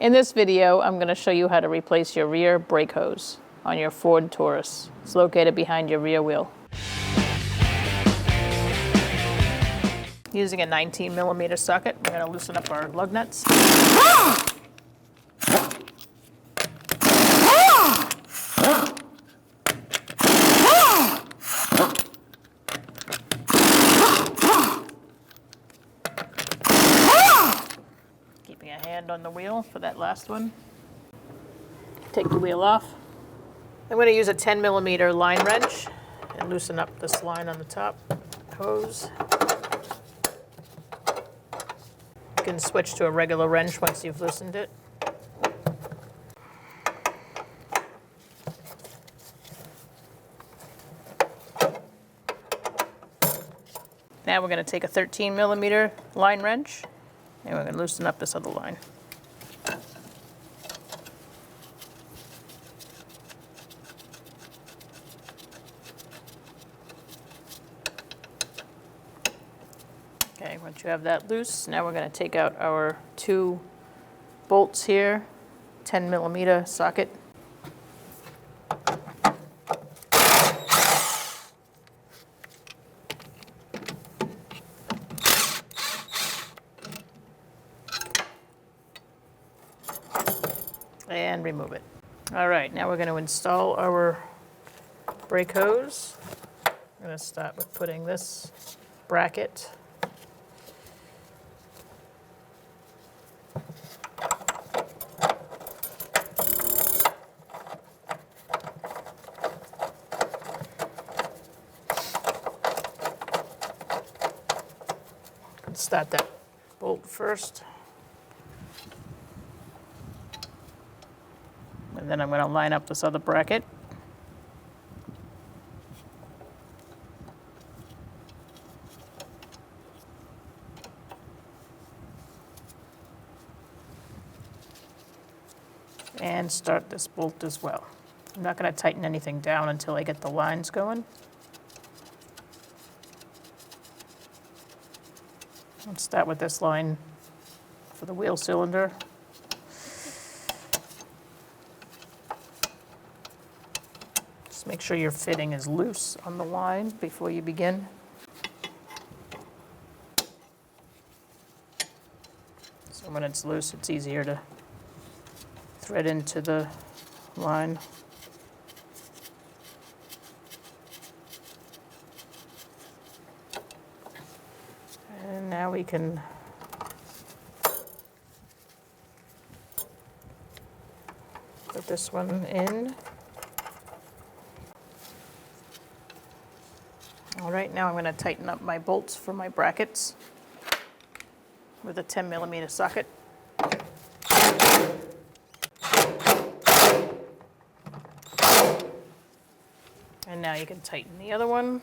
In this video, I'm going to show you how to replace your rear brake hose on your Ford Taurus. It's located behind your rear wheel. Using a 19mm socket, we're going to loosen up our lug nuts. Keeping a hand on the wheel for that last one. Take the wheel off. I'm going to use a 10mm line wrench and loosen up this line on the top hose. You can switch to a regular wrench once you've loosened it. Now we're going to take a 13mm line wrench and we're going to loosen up this other line. Okay, once you have that loose, now we're going to take out our 2 bolts here, 10mm socket. And remove it. All right, now we're going to install our brake hose. I'm going to start with putting this bracket start that bolt first. And then I'm going to line up this other bracket. And start this bolt as well. I'm not going to tighten anything down until I get the lines going. Let's start with this line for the wheel cylinder. Just make sure your fitting is loose on the line before you begin. So when it's loose, it's easier to thread into the line. And now we can put this one in. All right, now I'm going to tighten up my bolts for my brackets with a 10mm socket. And now you can tighten the other one.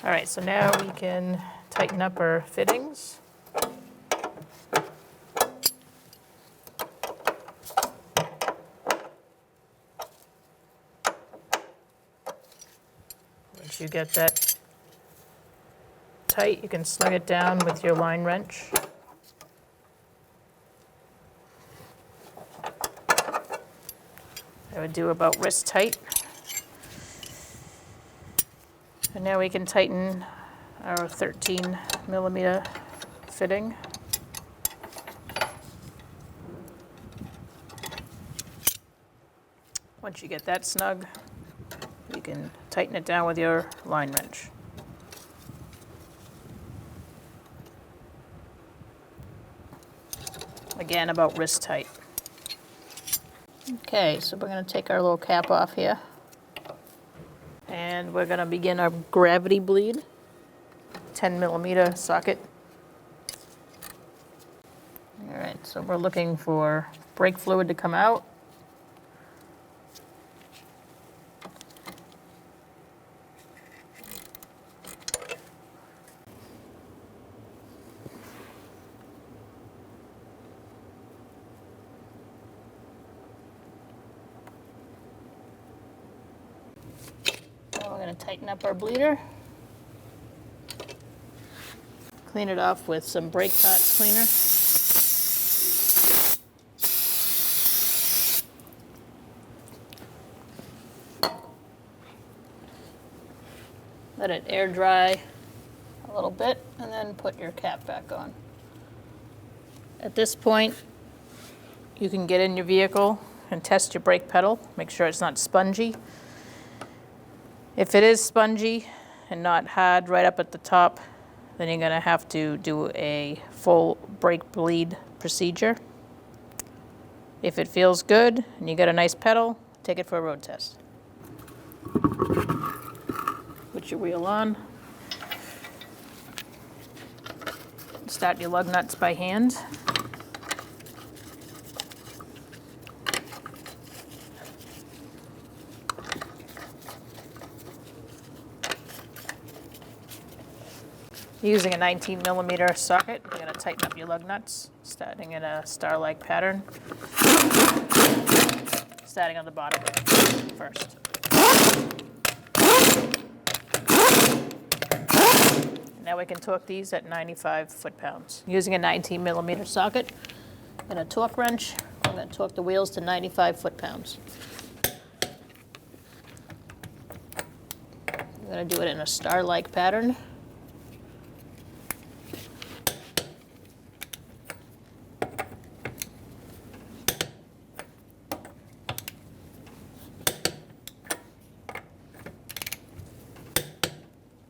All right, so now we can tighten up our fittings. Once you get that tight, you can snug it down with your line wrench. I would do about wrist tight. And now we can tighten our 13mm fitting. Once you get that snug, you can tighten it down with your line wrench. Again, about wrist tight. Okay, so we're going to take our little cap off here. And we're going to begin our gravity bleed. 10mm socket. All right, so we're looking for brake fluid to come out. Now we're going to tighten up our bleeder. Clean it off with some brake parts cleaner. Let it air dry a little bit and then put your cap back on. At this point, you can get in your vehicle and test your brake pedal. Make sure it's not spongy. If it is spongy and not hard right up at the top, then you're gonna have to do a full brake bleed procedure. If it feels good and you got a nice pedal, take it for a road test. Put your wheel on. Start your lug nuts by hand. Using a 19mm socket, you're going to tighten up your lug nuts, starting in a star-like pattern. Starting on the bottom first. Now we can torque these at 95 foot-pounds. Using a 19mm socket and a torque wrench, I'm going to torque the wheels to 95 foot-pounds. I'm going to do it in a star-like pattern.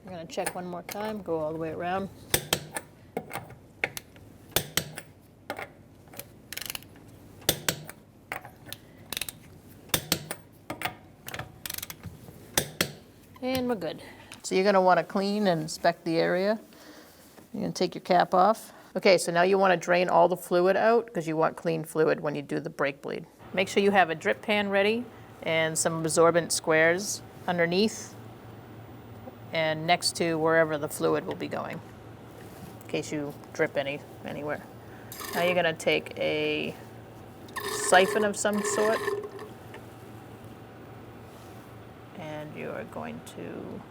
I'm going to check one more time, go all the way around. And we're good. So you're going to want to clean and inspect the area. You're going to take your cap off. Okay, so now you want to drain all the fluid out because you want clean fluid when you do the brake bleed. Make sure you have a drip pan ready and some absorbent squares underneath and next to wherever the fluid will be going, in case you drip anywhere. Now you're going to take a siphon of some sort, and you're going to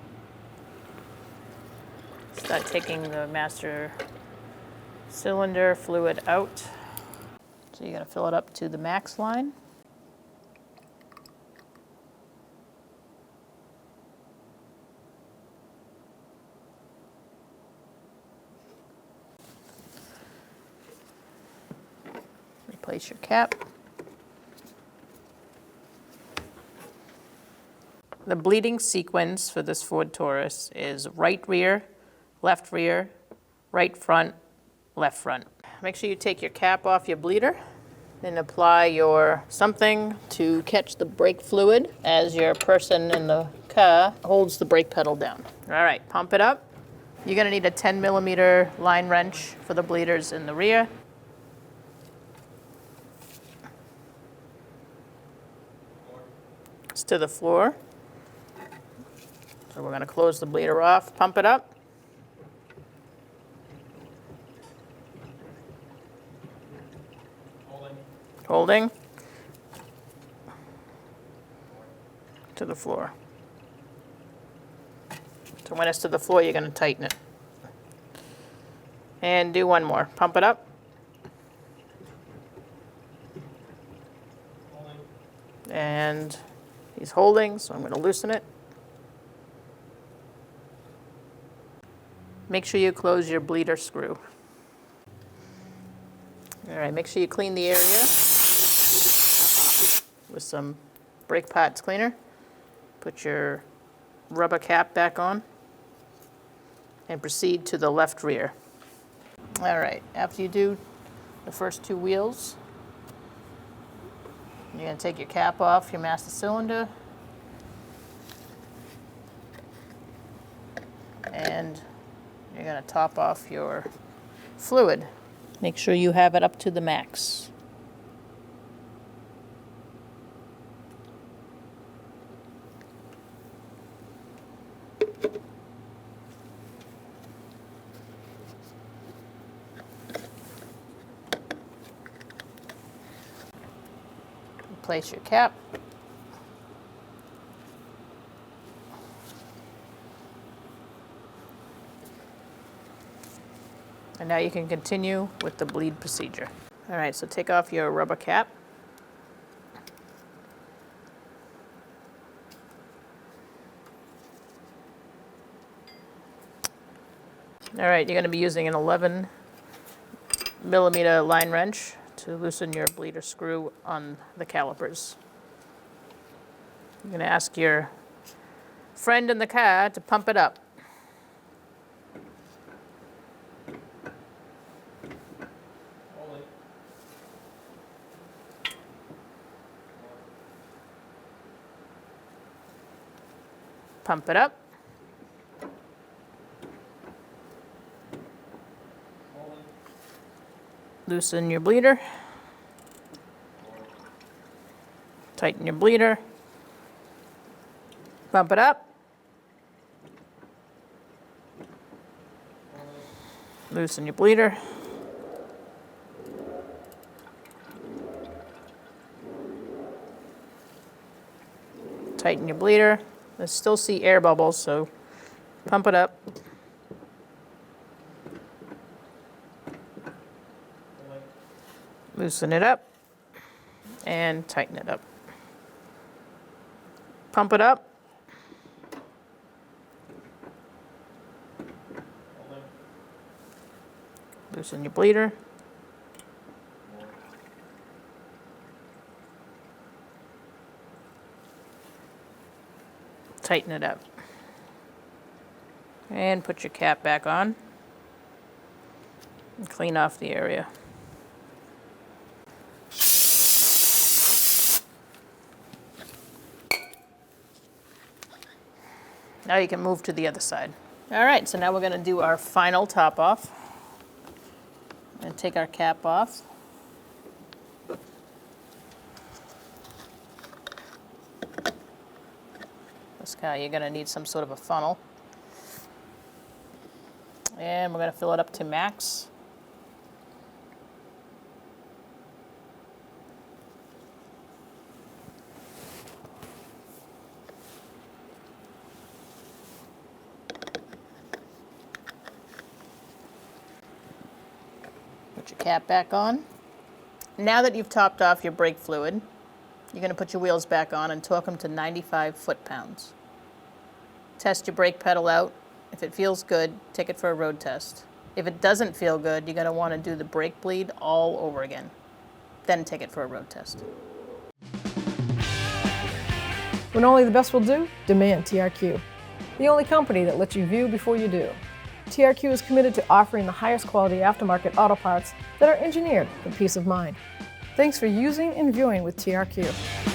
start taking the master cylinder fluid out. So you're going to fill it up to the max line. Replace your cap. The bleeding sequence for this Ford Taurus is right rear, right front, left front. Make sure you take your cap off your bleeder and apply your something to catch the brake fluid as your person in the car holds the brake pedal down. All right, pump it up. You're gonna need a 10mm line wrench for the bleeders in the rear. It's to the floor. So we're gonna close the bleeder off, pump it up. Holding. To the floor. So when it's to the floor, you're gonna tighten it. And do one more, pump it up. And he's holding, so I'm gonna loosen it. Make sure you close your bleeder screw. All right, make sure you clean the area with some brake parts cleaner. Put your rubber cap back on and proceed to the left rear. All right, after you do the first two wheels, you're going to take your cap off your master cylinder and you're going to top off your fluid. Make sure you have it up to the max. Place your cap. And now you can continue with the bleed procedure. All right, so take off your rubber cap. All right, you're going to be using an 11 millimeter line wrench to loosen your bleeder screw on the calipers. You're going to ask your friend in the car to pump it up. Pump it up. Loosen your bleeder. Tighten your bleeder. Pump it up. Loosen your bleeder. Tighten your bleeder. I still see air bubbles, so pump it up. Loosen it up and tighten it up. Pump it up. Loosen your bleeder. Tighten it up. And put your cap back on. And clean off the area. Now you can move to the other side. All right, so now we're going to do our final top off. And take our cap off. This guy, you're going to need some sort of a funnel. And we're going to fill it up to max. Put your cap back on. Now that you've topped off your brake fluid, you're going to put your wheels back on and torque them to 95 foot-pounds. Test your brake pedal out. If it feels good, take it for a road test. If it doesn't feel good, you're going to want to do the brake bleed all over again. Then take it for a road test. When only the best will do, demand TRQ. The only company that lets you view before you do. TRQ is committed to offering the highest quality aftermarket auto parts that are engineered for peace of mind. Thanks for using and viewing with TRQ.